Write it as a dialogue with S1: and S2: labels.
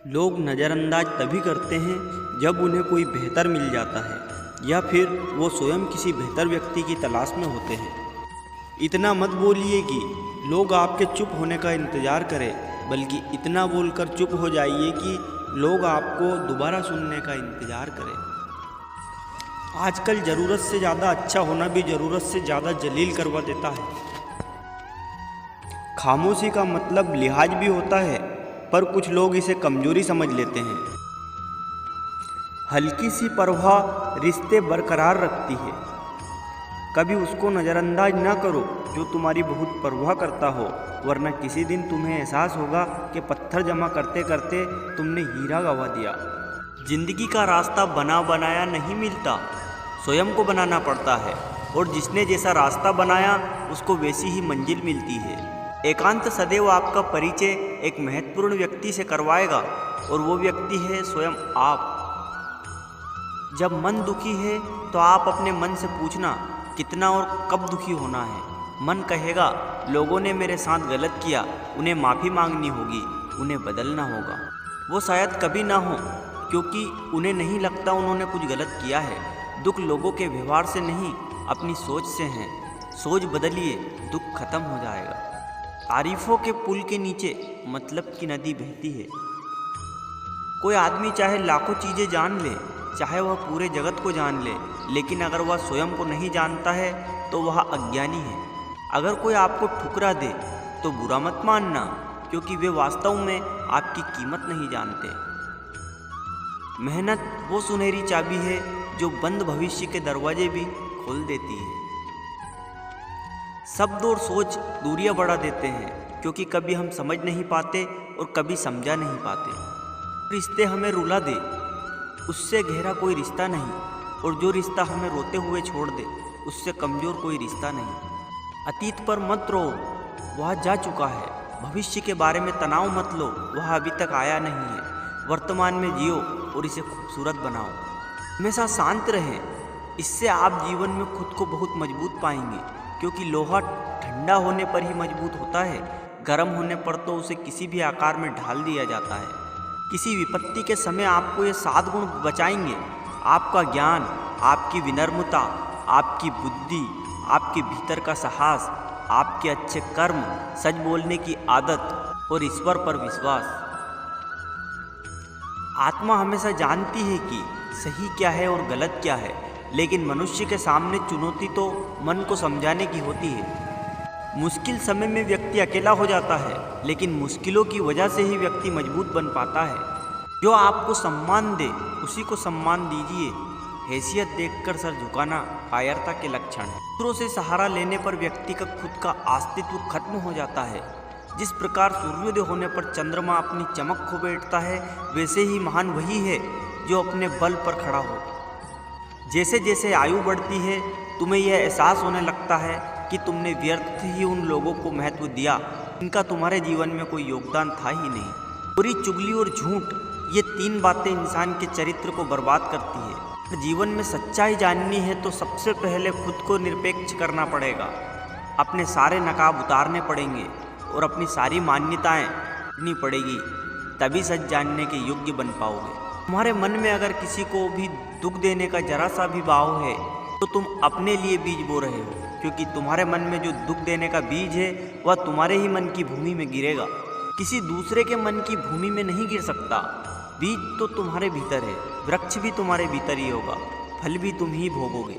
S1: लोग नज़रअंदाज तभी करते हैं जब उन्हें कोई बेहतर मिल जाता है या फिर वो स्वयं किसी बेहतर व्यक्ति की तलाश में होते हैं। इतना मत बोलिए कि लोग आपके चुप होने का इंतज़ार करें, बल्कि इतना बोलकर चुप हो जाइए कि लोग आपको दोबारा सुनने का इंतज़ार करें। आजकल ज़रूरत से ज़्यादा अच्छा होना भी ज़रूरत से ज़्यादा जलील करवा देता है। खामोशी का मतलब लिहाज भी होता है, पर कुछ लोग इसे कमजोरी समझ लेते हैं। हल्की सी परवाह रिश्ते बरकरार रखती है। कभी उसको नज़रअंदाज ना करो जो तुम्हारी बहुत परवाह करता हो, वरना किसी दिन तुम्हें एहसास होगा कि पत्थर जमा करते करते तुमने हीरा गंवा दिया। जिंदगी का रास्ता बना बनाया नहीं मिलता, स्वयं को बनाना पड़ता है, और जिसने जैसा रास्ता बनाया उसको वैसी ही मंजिल मिलती है। एकांत सदैव आपका परिचय एक महत्वपूर्ण व्यक्ति से करवाएगा, और वो व्यक्ति है स्वयं आप। जब मन दुखी है तो आप अपने मन से पूछना कितना और कब दुखी होना है। मन कहेगा लोगों ने मेरे साथ गलत किया, उन्हें माफ़ी मांगनी होगी, उन्हें बदलना होगा। वो शायद कभी ना हो, क्योंकि उन्हें नहीं लगता उन्होंने कुछ गलत किया है। दुख लोगों के व्यवहार से नहीं, अपनी सोच से है। सोच बदलिए, दुख खत्म हो जाएगा। तारीफों के पुल के नीचे मतलब की नदी बहती है। कोई आदमी चाहे लाखों चीज़ें जान ले, चाहे वह पूरे जगत को जान ले, लेकिन अगर वह स्वयं को नहीं जानता है तो वह अज्ञानी है। अगर कोई आपको ठुकरा दे तो बुरा मत मानना, क्योंकि वे वास्तव में आपकी कीमत नहीं जानते। मेहनत वो सुनहरी चाबी है जो बंद भविष्य के दरवाजे भी खोल देती है। शब्द और सोच दूरियां बढ़ा देते हैं, क्योंकि कभी हम समझ नहीं पाते और कभी समझा नहीं पाते। रिश्ते हमें रुला दे, उससे गहरा कोई रिश्ता नहीं, और जो रिश्ता हमें रोते हुए छोड़ दे, उससे कमज़ोर कोई रिश्ता नहीं। अतीत पर मत रो, वह जा चुका है। भविष्य के बारे में तनाव मत लो, वह अभी तक आया नहीं है। वर्तमान में जियो और इसे खूबसूरत बनाओ। हमेशा शांत रहें, इससे आप जीवन में खुद को बहुत मजबूत पाएंगे, क्योंकि लोहा ठंडा होने पर ही मजबूत होता है, गर्म होने पर तो उसे किसी भी आकार में ढाल दिया जाता है। किसी विपत्ति के समय आपको ये 7 गुण बचाएंगे: आपका ज्ञान, आपकी विनम्रता, आपकी बुद्धि, आपके भीतर का साहस, आपके अच्छे कर्म, सच बोलने की आदत और ईश्वर पर विश्वास। आत्मा हमेशा जानती है कि सही क्या है और गलत क्या है, लेकिन मनुष्य के सामने चुनौती तो मन को समझाने की होती है। मुश्किल समय में व्यक्ति अकेला हो जाता है, लेकिन मुश्किलों की वजह से ही व्यक्ति मजबूत बन पाता है। जो आपको सम्मान दे उसी को सम्मान दीजिए। हैसियत देखकर सर झुकाना कायरता के लक्षण है। दूसरों से सहारा लेने पर व्यक्ति का खुद का अस्तित्व खत्म हो जाता है। जिस प्रकार सूर्योदय होने पर चंद्रमा अपनी चमक खो बैठता है, वैसे ही महान वही है जो अपने बल पर खड़ा हो। जैसे जैसे आयु बढ़ती है, तुम्हें यह एहसास होने लगता है कि तुमने व्यर्थ ही उन लोगों को महत्व दिया जिनका तुम्हारे जीवन में कोई योगदान था ही नहीं। बुरी, चुगली और झूठ, ये 3 बातें इंसान के चरित्र को बर्बाद करती है। जीवन में सच्चाई जाननी है तो सबसे पहले खुद को निरपेक्ष करना पड़ेगा। अपने सारे नकाब उतारने पड़ेंगे और अपनी सारी मान्यताएं रखनी पड़ेगी, तभी सच जानने के योग्य बन पाओगे। तुम्हारे मन में अगर किसी को भी दुख देने का जरा सा भी भाव है तो तुम अपने लिए बीज बो रहे हो, क्योंकि तुम्हारे मन में जो दुख देने का बीज है वह तुम्हारे ही मन की भूमि में गिरेगा। किसी दूसरे के मन की भूमि में नहीं गिर सकता। बीज तो तुम्हारे भीतर है, वृक्ष भी तुम्हारे भीतर ही होगा, फल भी तुम ही भोगोगे।